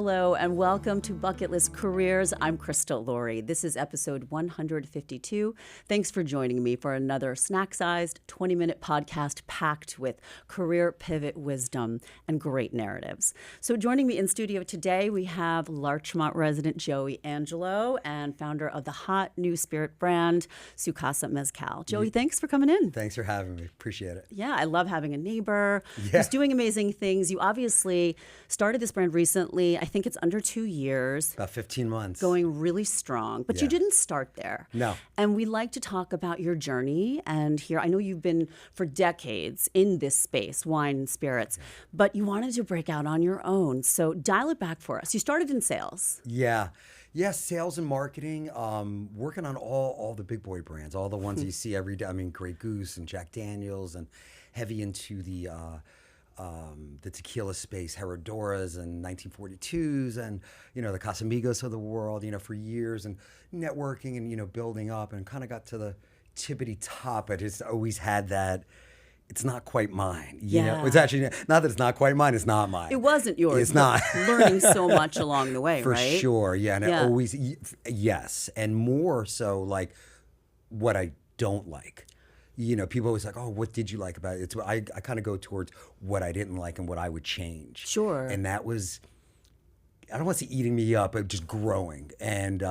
Hello, and welcome to Bucket List Careers. I'm Crystal Laurie. This is episode 152. Thanks for joining me for another snack-sized 20-minute podcast packed with career pivot wisdom and great narratives. So joining me in studio today, we have Larchmont resident Joey Angelo and founder of the hot new spirit brand, Su Casa Mezcal. Joey, thanks for coming in. Thanks for having me. Appreciate it. Yeah, I love having a neighbor who's doing amazing things. You obviously started this brand recently. I think it's under 2 years. About 15 months. Going really strong. But you didn't start there. No. And we like to talk about your journey. And here, I know you've been for decades in this space, wine and spirits, but you wanted to break out on your own. So dial it back for us. You started in sales. Yeah, sales and marketing, working on all the big boy brands, all the ones you see every day. I mean, Grey Goose and Jack Daniels, and heavy into the tequila space, Herradoras and 1942s, and the Casamigos of the world, for years, and networking and building up, and kind of got to the tippity top. I just always had that. It's not quite mine. It's actually not that it's not quite mine. It's not mine. It wasn't yours. It's not. Learning so much along the way, for right? sure. Yeah, and I always and more so like what I don't like. People always like, oh, what did you like about it? I kind of go towards what I didn't like and what I would change. Sure. And that was, I don't want to say eating me up, but just growing and,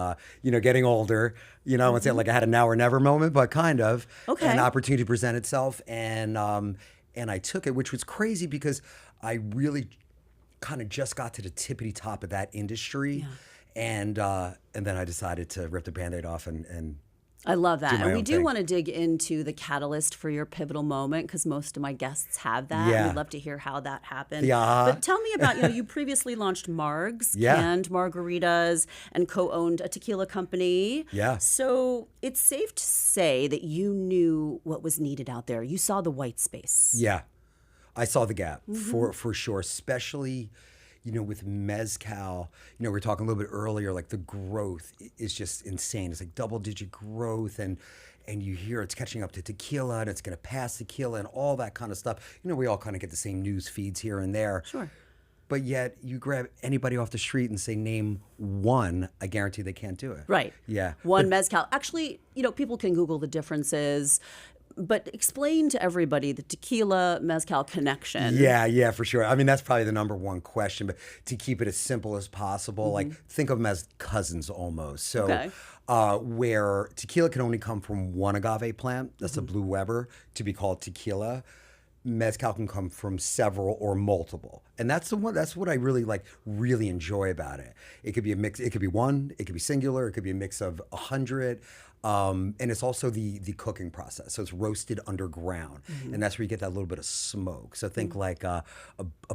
getting older. I wouldn't say like I had a now or never moment, but kind of. Okay. An opportunity to present itself. And I took it, which was crazy because I really kind of just got to the tippity top of that industry. Yeah. And then I decided to rip the Band-Aid off and I love that. And we do thing. want to dig into the catalyst for your pivotal moment because most of my guests have that. Yeah. We'd love to hear how that happened. Yeah. But tell me about, you previously launched MARGS, canned margaritas, and co-owned a tequila company. Yeah. So it's safe to say that you knew what was needed out there. You saw the white space. Yeah. I saw the gap for sure, especially with mezcal. We were talking a little bit earlier, like the growth is just insane. It's like double-digit growth, and you hear it's catching up to tequila, and it's going to pass tequila, and all that kind of stuff. We all kind of get the same news feeds here and there. Sure. But yet, you grab anybody off the street and say, name one, I guarantee they can't do it. Right. Yeah. One mezcal. Actually, people can Google the differences. But explain to everybody the tequila mezcal connection. Yeah, for sure. I mean, that's probably the number one question, but to keep it as simple as possible, like think of them as cousins almost. So where tequila can only come from one agave plant, that's a Blue Weber, to be called tequila. Mezcal can come from several or multiple. And that's what I really enjoy about it. It could be a mix, it could be one, it could be singular, it could be a mix of 100. And it's also the cooking process. So it's roasted underground. And that's where you get that little bit of smoke. So think like a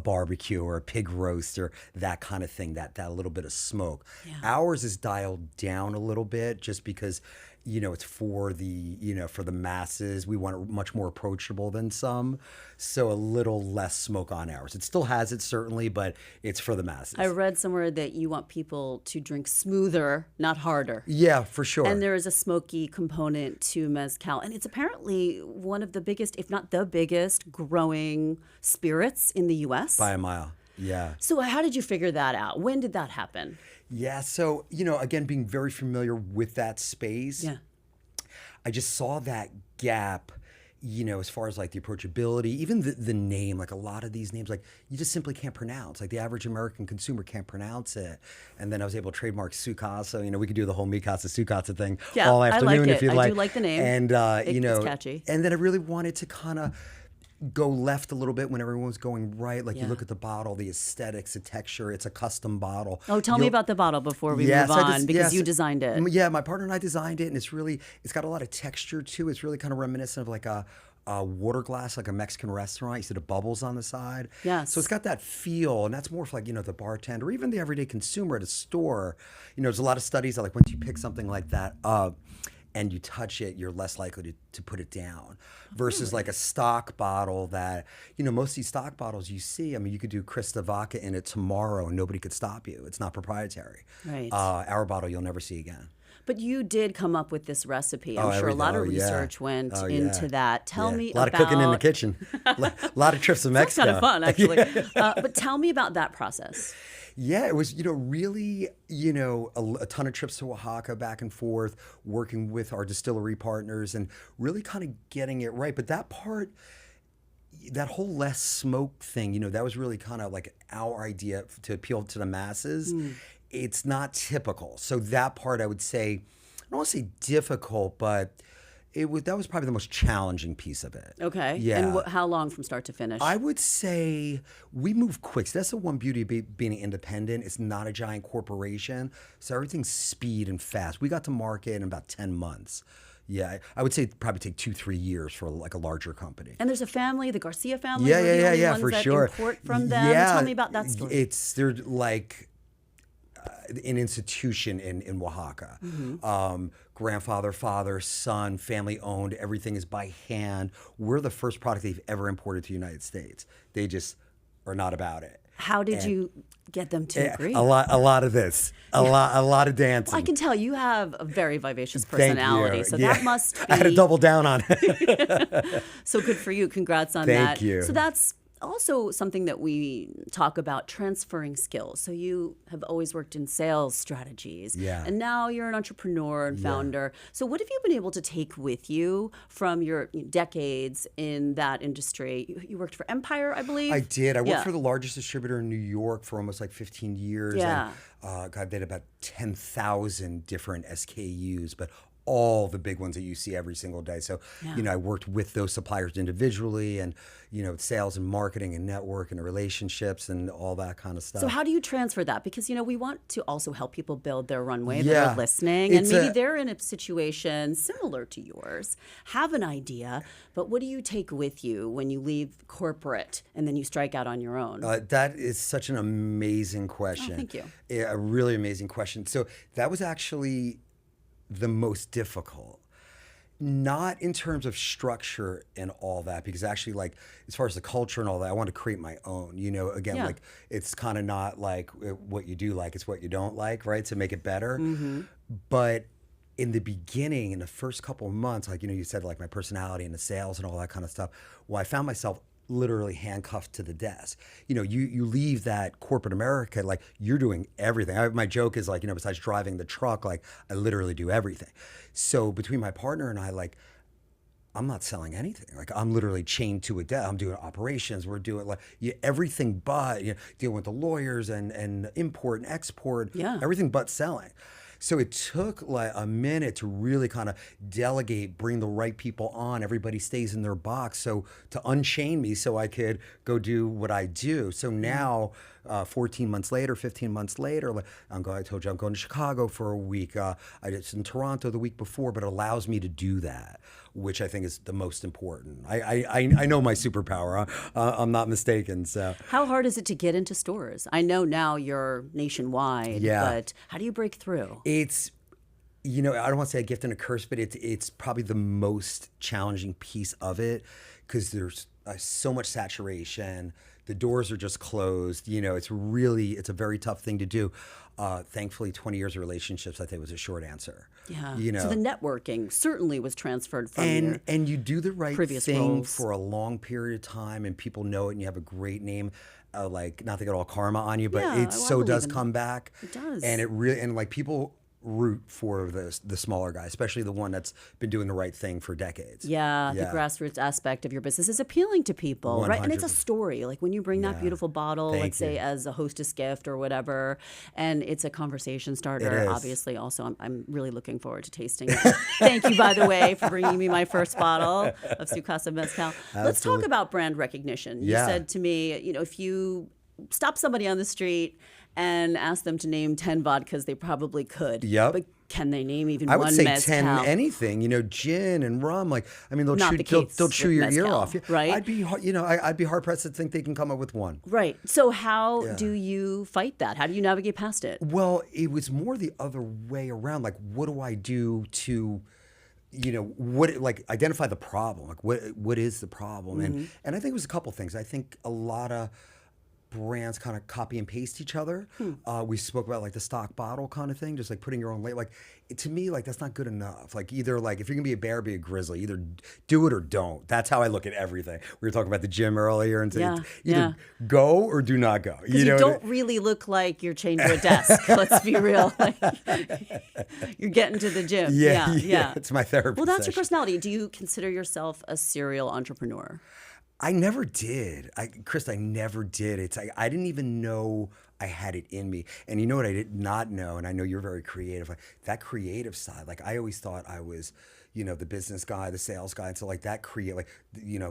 barbecue or a pig roast or that kind of thing, that little bit of smoke. Yeah. Ours is dialed down a little bit just because it's for the masses. We want it much more approachable than some. So a little less smoke on ours. It still has it, certainly, but it's for the masses. I read somewhere that you want people to drink smoother, not harder. Yeah, for sure. And there is a smoky component to mezcal. And it's apparently one of the biggest, if not the biggest, growing spirits in the U.S. By a mile. Yeah. So how did you figure that out? When did that happen? Yeah, so, again, being very familiar with that space, I just saw that gap, as far as like the approachability, even the name, like a lot of these names, like you just simply can't pronounce. Like the average American consumer can't pronounce it. And then I was able to trademark Sucasa. We could do the whole Mi Casa, Sucasa thing all afternoon I like if you like. I do like the name. And, it's catchy. And then I really wanted to kind of go left a little bit when everyone was going right. Like you look at the bottle, the aesthetics, the texture. It's a custom bottle. Oh, tell me about the bottle before we move on, because you designed it. Yeah, my partner and I designed it, and it's got a lot of texture too. It's really kind of reminiscent of like a water glass, like a Mexican restaurant. You see the bubbles on the side. Yes. So it's got that feel, and that's more for like, the bartender, or even the everyday consumer at a store. There's a lot of studies that like once you pick something like that up, and you touch it, you're less likely to put it down. Versus like a stock bottle that, most of these stock bottles you see, I mean, you could do Krista vodka in it tomorrow and nobody could stop you. It's not proprietary. Right. Our bottle you'll never see again. But you did come up with this recipe. I'm sure a lot of research went into that. Tell me about... A lot of cooking in the kitchen. A lot of trips to Mexico. That's kind of fun, actually. But tell me about that process. Yeah, it was, really, a ton of trips to Oaxaca back and forth, working with our distillery partners and really kind of getting it right. But that part, that whole less smoke thing, that was really kind of like our idea to appeal to the masses. It's not typical. So that part, I would say, I don't want to say difficult, but that was probably the most challenging piece of it. Okay. Yeah. And how long from start to finish? I would say we move quick. So that's the one beauty of being independent. It's not a giant corporation. So everything's speed and fast. We got to market in about 10 months. Yeah, I would say it'd probably take 2-3 years for like a larger company. And there's a family, the Garcia family. Yeah, for sure. Import from them. Yeah, tell me about that story. They're like an institution in Oaxaca. Grandfather, father, son, family owned. Everything is by hand. We're the first product they've ever imported to the United States. They just are not about it. How did you get them to agree? A lot of this, a lot of dancing. Well, I can tell you have a very vivacious personality, so that must be... I had to double down on it. So good for you. Congrats on that. Thank you. So that's also something that we talk about, transferring skills. So you have always worked in sales strategies. Yeah. And now you're an entrepreneur and founder. So what have you been able to take with you from your decades in that industry? You worked for Empire, I believe? I did. I worked for the largest distributor in New York for almost like 15 years. Yeah. And I did about 10,000 different SKUs, but all the big ones that you see every single day. So, I worked with those suppliers individually and, sales and marketing and network and relationships and all that kind of stuff. So how do you transfer that? Because, we want to also help people build their runway that are listening. And maybe they're in a situation similar to yours, have an idea, but what do you take with you when you leave corporate and then you strike out on your own? That is such an amazing question. Oh, thank you. Yeah, a really amazing question. So that was actually the most difficult, not in terms of structure and all that, because actually, like, as far as the culture and all that, I want to create my own, again, like, it's kind of not like what you do like, it's what you don't like, right? To make it better. But in the beginning, in the first couple of months, like, you said, like, my personality and the sales and all that kind of stuff, well, I found myself literally handcuffed to the desk. You leave that corporate America, like, you're doing everything. My joke is, like, besides driving the truck, like, I literally do everything. So between my partner and I, like, I'm not selling anything. Like, I'm literally chained to a desk. I'm doing operations. We're doing like everything but, dealing with the lawyers and import and export, everything but selling. So it took like a minute to really kind of delegate, bring the right people on. Everybody stays in their box. So to unchain me so I could go do what I do. So now, 14 months later, 15 months later, I told you I'm going to Chicago for a week. I was in Toronto the week before, but it allows me to do that, which I think is the most important. I know my superpower. I'm not mistaken. So how hard is it to get into stores? I know now you're nationwide, but how do you break through? It's, I don't want to say a gift and a curse, but it's probably the most challenging piece of it because there's so much saturation. The doors are just closed. It's a very tough thing to do. Thankfully, 20 years of relationships, I think, was a short answer. Yeah. So the networking certainly was transferred from and you do the right thing roles. For a long period of time, and people know it, and you have a great name. Like, not to get all karma on you, but it does come back. It does. And it really, and like, people root for the smaller guy, especially the one that's been doing the right thing for decades. Yeah, the grassroots aspect of your business is appealing to people, 100%. right? And it's a story. Like when you bring that beautiful bottle, let's say you. as a hostess gift or whatever, and it's a conversation starter. It is. Obviously, also, I'm really looking forward to tasting it. Thank you, by the way, for bringing me my first bottle of Su Casa Mezcal. Let's talk about brand recognition. You said to me, if you stop somebody on the street and ask them to name 10 vodkas, they probably could. Yep. But can they name even I one would say mezcal? 10 anything, gin and rum. Like, I mean, they'll chew your ear mezcal, off. Right? I'd be hard pressed to think they can come up with one. Right. So how do you fight that? How do you navigate past it? Well, it was more the other way around. Like, what do I do to, identify the problem? Like, what is the problem? And I think it was a couple things. I think a lot of brands kind of copy and paste each other. We spoke about like the stock bottle kind of thing, just like putting your own label. Like to me, like that's not good enough. Like either like if you're gonna be a bear, be a grizzly. Either do it or don't. That's how I look at everything. We were talking about the gym earlier, and either go or do not go. You don't really look like you're chained to a desk. Let's be real. Like, you're getting to the gym. Yeah. It's my therapy. Well, that's session. your personality. Do you consider yourself a serial entrepreneur? I never did. Chris, I never did. It's I didn't even know I had it in me. And you know what I did not know, and I know you're very creative, like that creative side. Like I always thought I was, the business guy, the sales guy. And so like that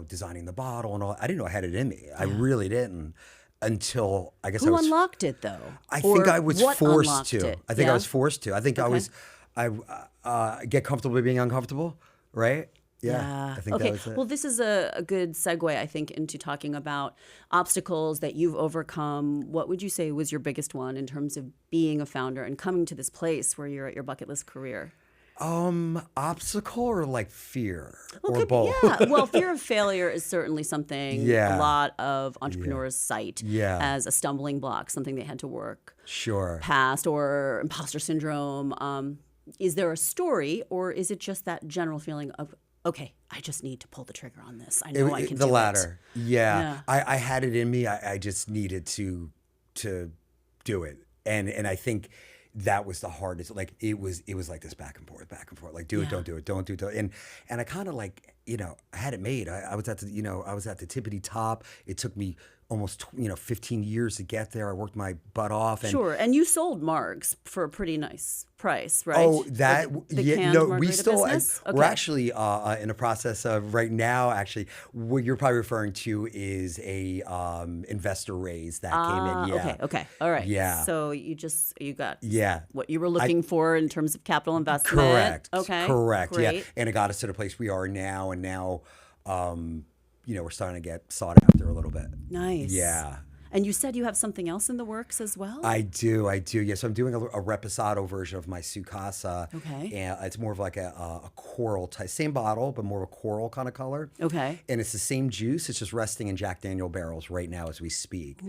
designing the bottle and all. I didn't know I had it in me. I really didn't until I guess Who unlocked it though? I think I was forced to. It? I think I was forced to. I think I get comfortable with being uncomfortable, right? Yeah. I think that was it. Well, this is a good segue, I think, into talking about obstacles that you've overcome. What would you say was your biggest one in terms of being a founder and coming to this place where you're at your bucket list career? Obstacle or like fear or both? Yeah. Well, fear of failure is certainly something a lot of entrepreneurs cite as a stumbling block, something they had to work past, or imposter syndrome. Is there a story, or is it just that general feeling of, okay, I just need to pull the trigger on this. I know I can do it. The latter. Yeah. I had it in me. I just needed to do it. And I think that was the hardest. Like it was like this back and forth. Like do it, don't do it, don't do it. And I kind of like, I had it made. I was at the tippity top. It took me almost 15 years to get there. I worked my butt off. And you sold MARGS for a pretty nice price, right? Oh, that we still we're actually in a process of right now. Actually, what you're probably referring to is a investor raise that came in. Okay, all right. Yeah. So you got what you were looking for in terms of capital investment. Correct. Okay. Correct. Great. Yeah, and it got us to the place we are now, and now. We're starting to get sought after a little bit. Nice. Yeah. And you said you have something else in the works as well? I do. Yes, I'm doing a reposado version of my Sucasa. Okay. And it's more of like a coral type, same bottle, but more of a coral kind of color. Okay. And it's the same juice. It's just resting in Jack Daniel barrels right now as we speak.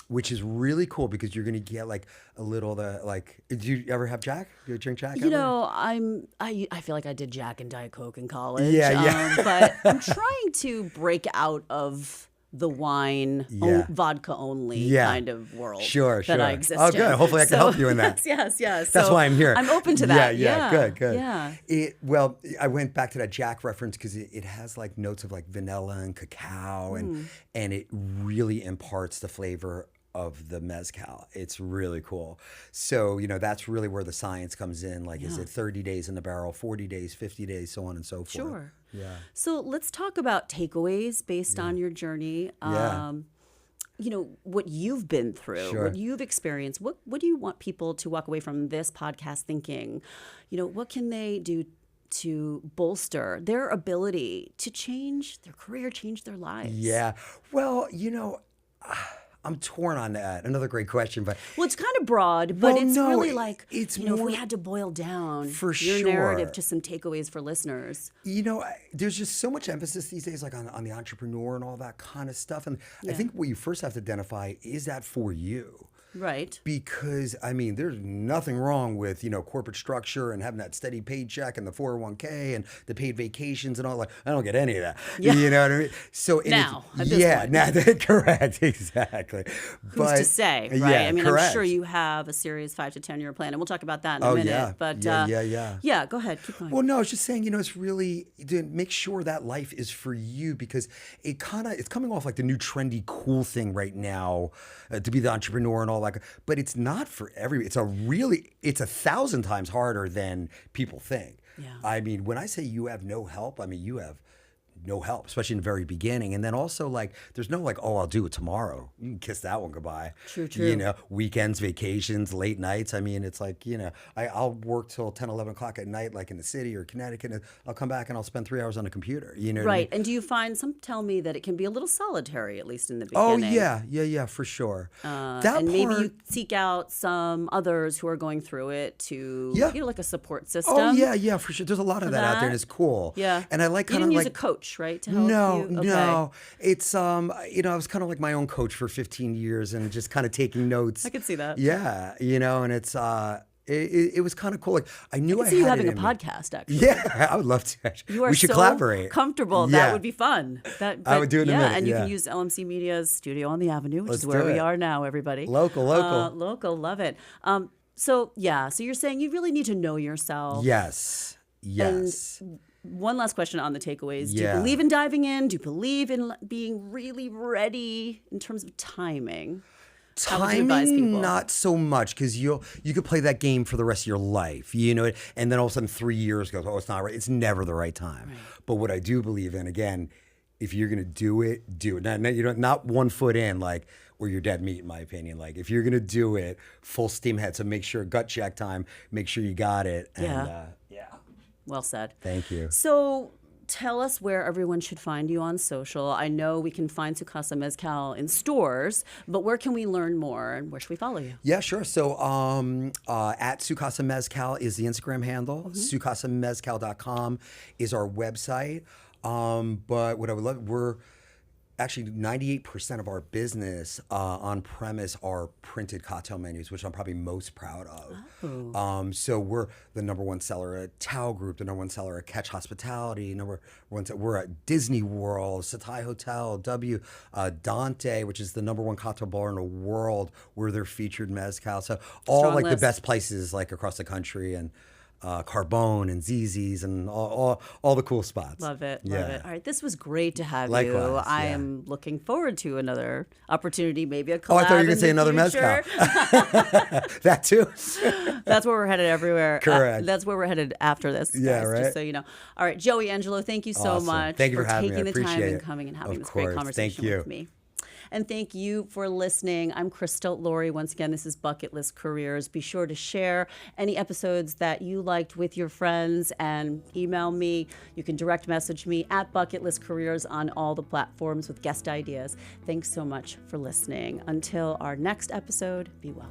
Which is really cool because you're going to get like a little did you ever have Jack? Do you drink Jack? I feel like I did Jack and Diet Coke in college. Yeah. But I'm trying to break out of the wine, vodka only kind of world that I exist in. Oh, good. Hopefully I can help you in that. Yes. That's why I'm here. I'm open to that. Yeah. Good. Yeah. Well, I went back to that Jack reference because it has like notes of like vanilla and cacao and it really imparts the flavor of the mezcal. It's really cool. So, that's really where the science comes in. Like, is it 30 days in the barrel, 40 days, 50 days, so on and so forth. Sure. Yeah. So let's talk about takeaways based on your journey. What you've been through, what you've experienced. What do you want people to walk away from this podcast thinking? What can they do to bolster their ability to change their career, change their lives? Yeah. Well, I'm torn on that. Another great question, but it's kind of broad, but really like if we had to boil down your narrative to some takeaways for listeners. There's just so much emphasis these days, like on the entrepreneur and all that kind of stuff, and I think what you first have to identify is that for you. Right. Because, there's nothing wrong with, corporate structure and having that steady paycheck and the 401k and the paid vacations and all that. I don't get any of that. Yeah. You know what I mean? So now, at this point. Now, correct, exactly. Who's to say, right? Yeah, I'm sure you have a serious 5 to 10 year plan, and we'll talk about that in a minute. Yeah. But Yeah, go ahead, keep going. Well, no, I was just saying, it's really to make sure that life is for you, because it's coming off like the new trendy cool thing right now to be the entrepreneur and all that. But it's not for everybody. It's 1,000 times harder than people think. Yeah. When I say you have no help, you have no help, especially in the very beginning. And then also like, there's no like, oh, I'll do it tomorrow. You can kiss that one goodbye. True. Weekends, vacations, late nights. It's like, I'll work till 10, 11 o'clock at night, like in the city or Connecticut. And I'll come back and I'll spend 3 hours on the computer. Right. And do you find, some tell me that it can be a little solitary, at least in the beginning. Oh, yeah, for sure. Maybe you seek out some others who are going through it to, like a support system. Oh, yeah, for sure. There's a lot of that out there, and it's cool. Yeah. And I like you didn't use a coach, coach, right? To help you? Okay. No. It's I was kind of like my own coach for 15 years and just kind of taking notes. I could see that. Yeah, and it's it was kind of cool. Like I knew I see had you having it a in me. podcast, actually. Yeah, I would love to. Actually. You are we should so collaborate. comfortable. Yeah. That would be fun. I would do it in a minute. And you yeah. can use LMC Media's studio on the Avenue, which Let's is where do we it. are now, everybody. Local. Local, love it. So you're saying you really need to know yourself. Yes. One last question on the takeaways. Do you Yeah. believe in diving in? Do you believe in being really ready in terms of timing? How would you advise people? Timing, not so much, because you could play that game for the rest of your life, and then all of a sudden 3 years goes, oh, it's not right. It's never the right time. Right. But what I do believe in, again, if you're gonna do it, do it. Not 1 foot in, like, or you're dead meat, in my opinion. Like, if you're gonna do it, full steam ahead. So make sure gut check time. Make sure you got it. And, Well said. Thank you. So tell us where everyone should find you on social. I know we can find Su Casa Mezcal in stores, but where can we learn more and where should we follow you? Yeah, sure. So at Su Casa Mezcal is the Instagram handle. SuCasaMezcal.com is our website. But what I would love, we're actually 98% of our business on premise are printed cocktail menus, which I'm probably most proud of. Oh. So we're the #1 seller at Tao Group, the #1 seller at Catch Hospitality, we're at Disney World, Satai Hotel, Dante, which is the #1 cocktail bar in the world. We're their featured mezcal. So all Strong like list. the best places like across the country, and Carbone and ZZ's and all the cool spots. Love it. Yeah. Love it. All right. This was great to have you. Likewise, I yeah. am looking forward to another opportunity, maybe a collab. Oh, I thought you were going in to say the another future. mezcal. That too. That's where we're headed everywhere. Correct. That's where we're headed after this. Yeah, guys, right. Just so you know. All right, Joey Angelo, thank you so Awesome. much Thank you for having me. taking I the time appreciate and it. coming and having Of this great course. conversation Thank you. with me. And thank you for listening. I'm Crystal Laurie. Once again, this is Bucket List Careers. Be sure to share any episodes that you liked with your friends and email me. You can direct message me at Bucket List Careers on all the platforms with guest ideas. Thanks so much for listening. Until our next episode, be well.